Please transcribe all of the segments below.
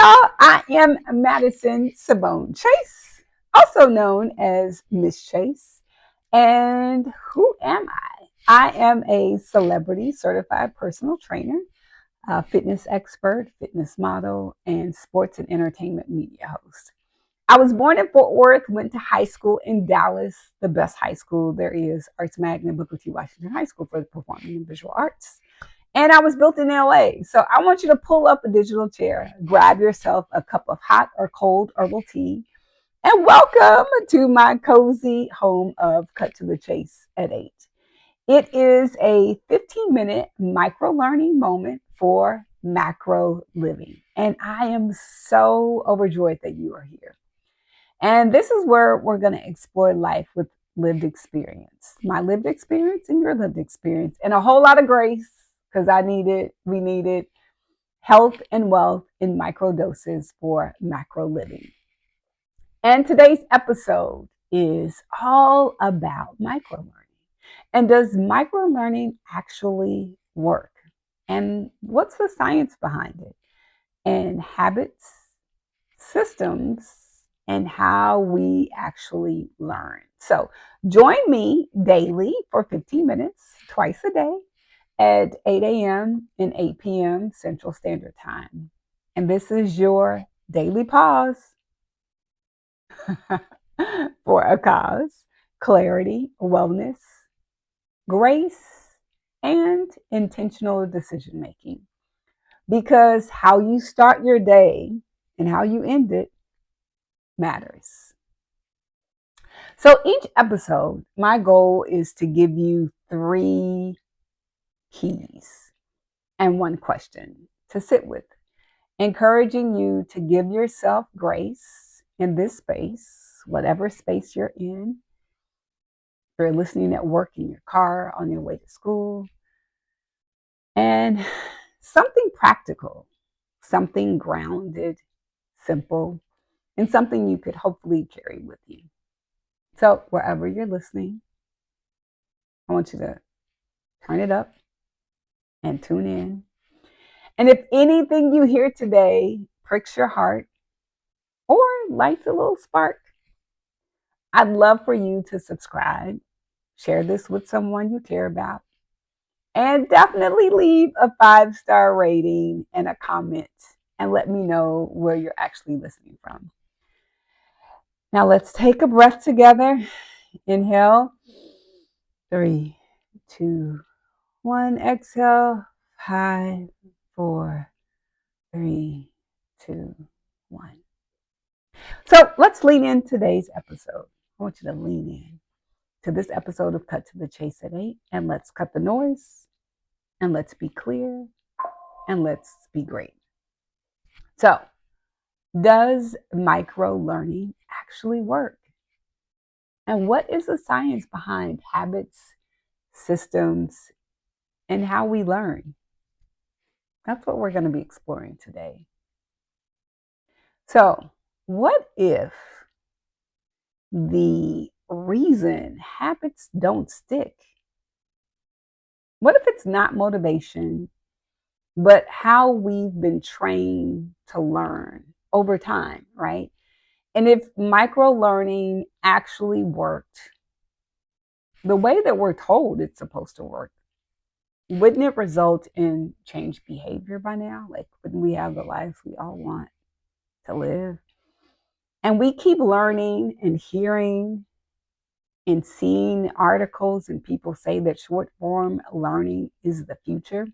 y'all. I am Madison Simone Chase, also known as Miss Chase. And who am I? I am a celebrity certified personal trainer, a fitness expert, fitness model, and sports and entertainment media host. I was born in Fort Worth, went to high school in Dallas, the best high school there is, Arts Magna Booker T. Washington High School for the Performing and Visual Arts. And I was built in LA. So I want you to pull up a digital chair, grab yourself a cup of hot or cold herbal tea, and welcome to my cozy home of Cut to the Chase at 8. It is a 15-minute micro learning moment for macro living. And I am so overjoyed that you are here. And this is where we're going to explore life with lived experience, my lived experience and your lived experience, and a whole lot of grace because we needed health and wealth in micro doses for macro living. And today's episode is all about micro learning. And does micro learning actually work? And what's the science behind it? And habits, systems, and how we actually learn. So join me daily for 15 minutes, twice a day, at 8 a.m. and 8 p.m. Central Standard Time. And this is your daily pause for a cause, clarity, wellness, grace, and intentional decision making. Because how you start your day and how you end it matters. So each episode, my goal is to give you 3 keys and 1 question to sit with, encouraging you to give yourself grace in this space, whatever space you're in. If you're listening at work, in your car, on your way to school, and something practical, something grounded, simple, and something you could hopefully carry with you. So wherever you're listening, I want you to turn it up and tune in. And if anything you hear today pricks your heart or lights a little spark, I'd love for you to subscribe, share this with someone you care about, and definitely leave a 5-star rating and a comment and let me know where you're actually listening from. Now let's take a breath together. Inhale. 3, 2, 1. Exhale. 5, 4, 3, 2, 1. So let's lean in today's episode. I want you to lean in to this episode of Cut to the Chase at 8. And let's cut the noise. And let's be clear. And let's be great. So, does micro learning actually work? And what is the science behind habits, systems, and how we learn? That's what we're going to be exploring today. So, what if the reason habits don't stick? What if it's not motivation, but how we've been trained to learn over time, right? And if micro learning actually worked the way that we're told it's supposed to work, wouldn't it result in changed behavior by now? Like, wouldn't we have the life we all want to live? And we keep learning and hearing and seeing articles and people say that short form learning is the future.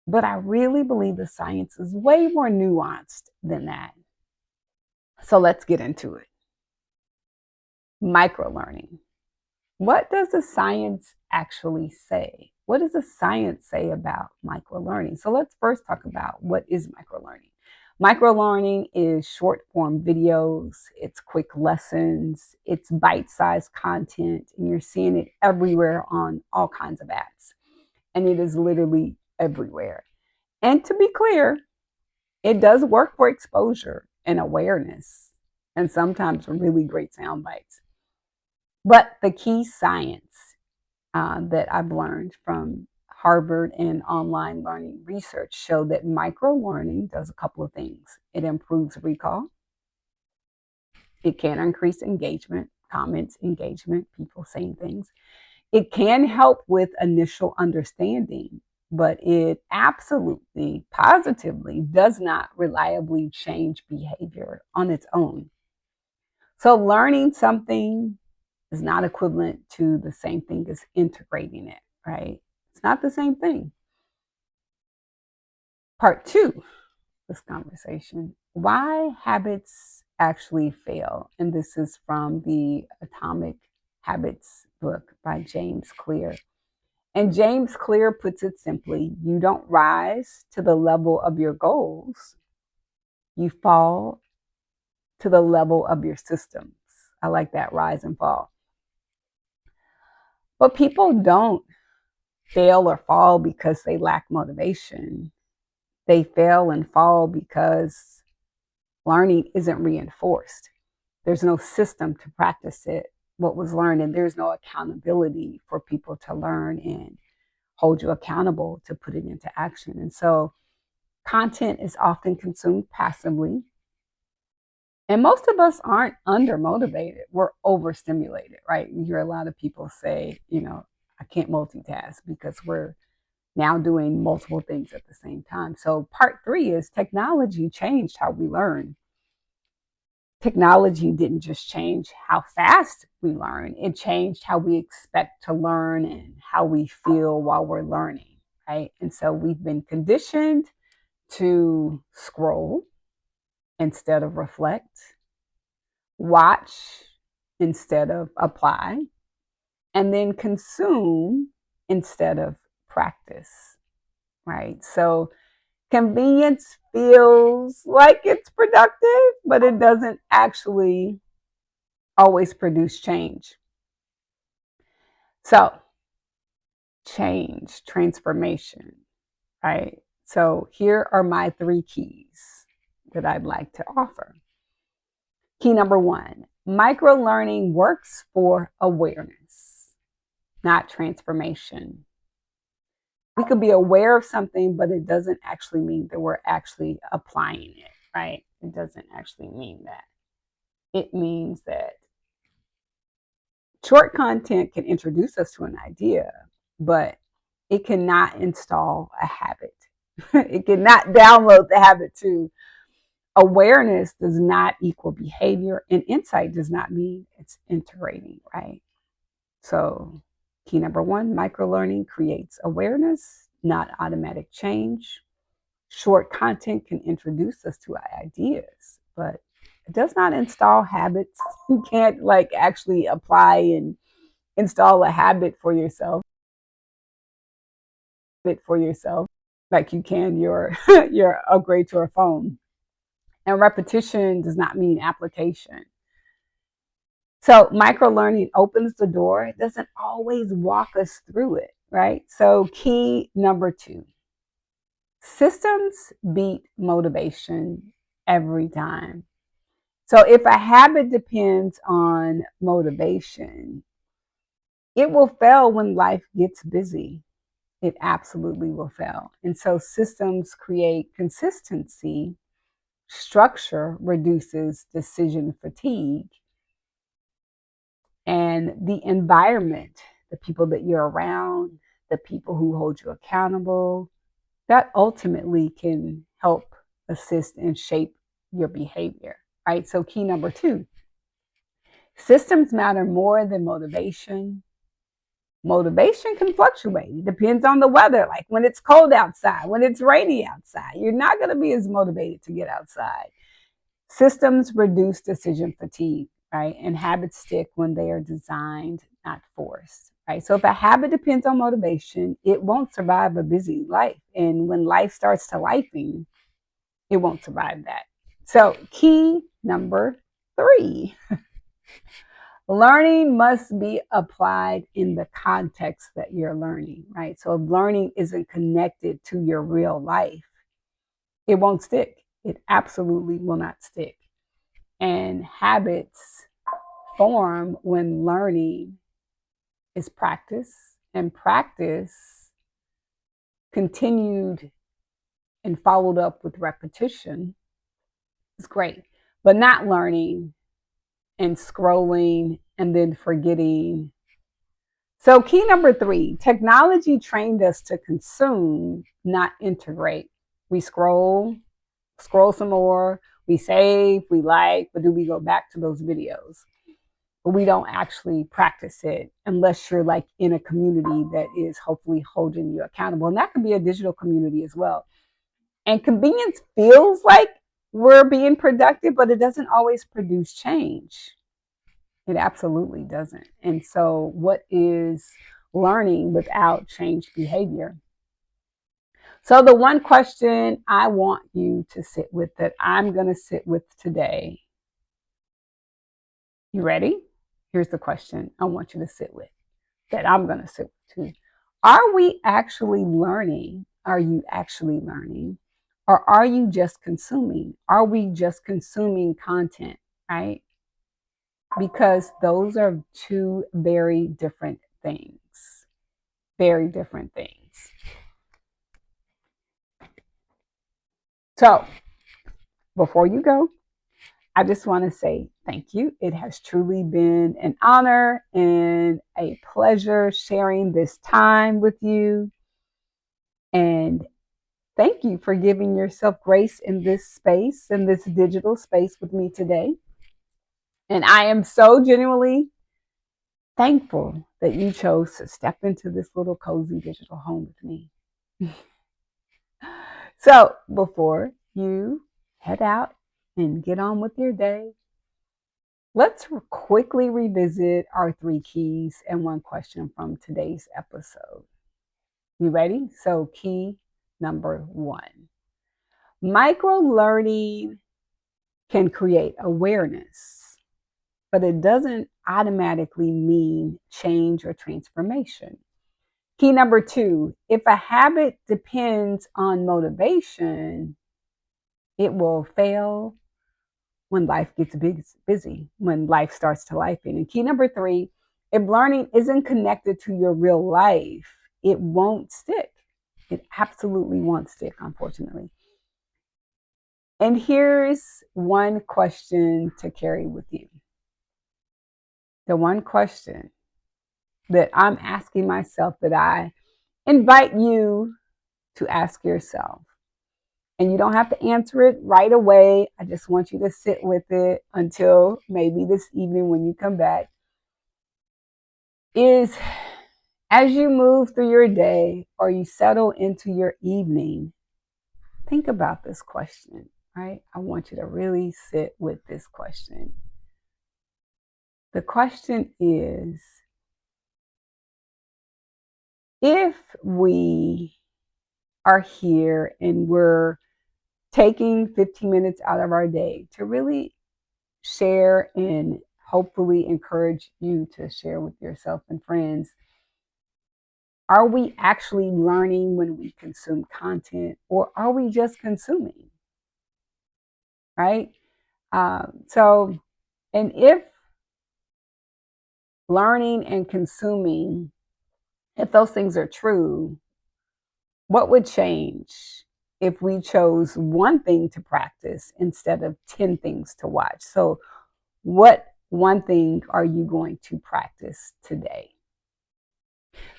But I really believe the science is way more nuanced than that. So let's get into it. Micro learning. What does the science actually say? What does the science say about micro learning? So let's first talk about what is micro learning. Micro learning is short form videos, it's quick lessons, it's bite-sized content, and you're seeing it everywhere on all kinds of apps. And it is literally everywhere. And to be clear, it does work for exposure and awareness, and sometimes really great sound bites. But the key science that I've learned from Harvard and online learning research show that micro learning does a couple of things. It improves recall. It can increase engagement, comments, engagement, people saying things. It can help with initial understanding, but it absolutely, positively does not reliably change behavior on its own. So learning something is not equivalent to the same thing as integrating it, right? It's not the same thing. Part two, this conversation, why habits actually fail. And this is from the Atomic Habits book by James Clear. And James Clear puts it simply, you don't rise to the level of your goals, you fall to the level of your systems. I like that, rise and fall. But people don't fail or fall because they lack motivation. They fail and fall because learning isn't reinforced. There's no system to practice it, what was learned, and there's no accountability for people to learn and hold you accountable to put it into action. And so content is often consumed passively. And most of us aren't undermotivated. We're overstimulated, right? You hear a lot of people say, I can't multitask because we're now doing multiple things at the same time. So part three is technology changed how we learn. Technology didn't just change how fast we learn, it changed how we expect to learn and how we feel while we're learning, right? And so we've been conditioned to scroll instead of reflect, watch instead of apply, and then consume instead of practice, right? So convenience feels like it's productive, but it doesn't actually always produce change. So, change, transformation, right? So, here are my three keys that I'd like to offer. Key number one, micro learning works for awareness, not transformation. We could be aware of something, but it doesn't actually mean that we're actually applying it, right? It doesn't actually mean that. It means that short content can introduce us to an idea, but it cannot install a habit. It cannot download the habit too. Awareness does not equal behavior, and insight does not mean it's integrating, right? So, key number one, micro learning creates awareness, not automatic change. Short content can introduce us to ideas, but it does not install habits. You can't actually apply and install a habit for yourself like you can your upgrade to a phone. And repetition does not mean application. So micro learning opens the door. It doesn't always walk us through it, right? So key number two, systems beat motivation every time. So if a habit depends on motivation, it will fail when life gets busy. It absolutely will fail. And so systems create consistency, structure reduces decision fatigue, and the environment, the people that you're around, the people who hold you accountable, that ultimately can help assist and shape your behavior, right? So key number two, systems matter more than motivation. Motivation can fluctuate. It depends on the weather. Like when it's cold outside, when it's rainy outside, you're not going to be as motivated to get outside. Systems reduce decision fatigue, right? And habits stick when they are designed, not forced, right? So if a habit depends on motivation, it won't survive a busy life. And when life starts to lifing, it won't survive that. So key number three, learning must be applied in the context that you're learning, right? So if learning isn't connected to your real life, it won't stick. It absolutely will not stick. And habits form when learning is practice, and practice continued and followed up with repetition is great. But not learning and scrolling and then forgetting. So, key number 3, technology trained us to consume, not integrate. We scroll some more, we save, we like, but do we go back to those videos? But we don't actually practice it unless you're like in a community that is hopefully holding you accountable. And that can be a digital community as well. And convenience feels like we're being productive, but it doesn't always produce change. It absolutely doesn't. And so, what is learning without changed behavior? So, the one question I want you to sit with, that I'm going to sit with today, you ready? Here's the question I want you to sit with, that I'm going to sit with too. Are we actually learning? Are you actually learning? Or are you just consuming? Are we just consuming content, right? Because those are two very different things. Very different things. So, before you go, I just want to say thank you. It has truly been an honor and a pleasure sharing this time with you. And thank you for giving yourself grace in this space, in this digital space with me today. And I am so genuinely thankful that you chose to step into this little cozy digital home with me. So before you head out and get on with your day, let's quickly revisit our 3 keys and 1 question from today's episode. You ready? So key number 1. Micro learning can create awareness, but it doesn't automatically mean change or transformation. Key number 2, if a habit depends on motivation, it will fail when life gets busy, when life starts to life in. And key number 3, if learning isn't connected to your real life, it won't stick. It absolutely won't stick, unfortunately. And here's one question to carry with you. The one question that I'm asking myself, that I invite you to ask yourself. And you don't have to answer it right away. I just want you to sit with it until maybe this evening when you come back. Is, as you move through your day or you settle into your evening, think about this question, right? I want you to really sit with this question. The question is, if we are here and we're taking 15 minutes out of our day to really share and hopefully encourage you to share with yourself and friends, are we actually learning when we consume content, or are we just consuming? Right? So, and if learning and consuming, if those things are true, what would change if we chose one thing to practice instead of 10 things to watch? So, what one thing are you going to practice today?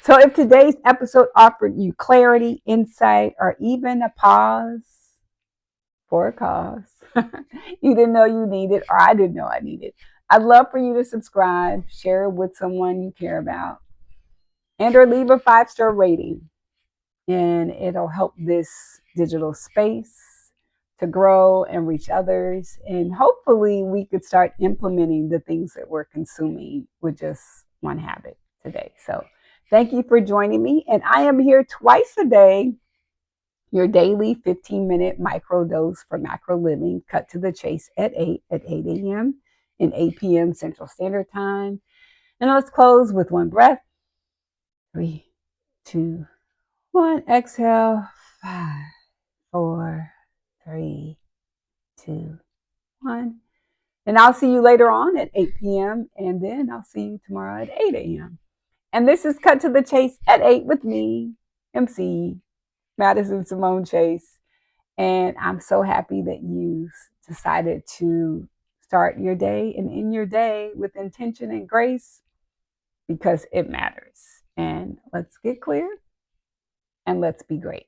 So, if today's episode offered you clarity, insight, or even a pause for a cause you didn't know you needed, or I didn't know I needed, I'd love for you to subscribe, share it with someone you care about, and or leave a 5-star rating. And it'll help this digital space to grow and reach others. And hopefully we could start implementing the things that we're consuming with just one habit today. So thank you for joining me. And I am here twice a day, your daily 15-minute micro dose for macro living, cut to the chase at 8 a.m. and 8 p.m. Central Standard Time. And let's close with one breath. 3, 2, 1. Exhale. 5, 4, 3, 2, 1. And I'll see you later on at 8 p.m. And then I'll see you tomorrow at 8 a.m. And this is Cut to the Chase at 8 with me, MC Madison Simone Chase. And I'm so happy that you decided to start your day and end your day with intention and grace because it matters. And let's get clear and let's be great.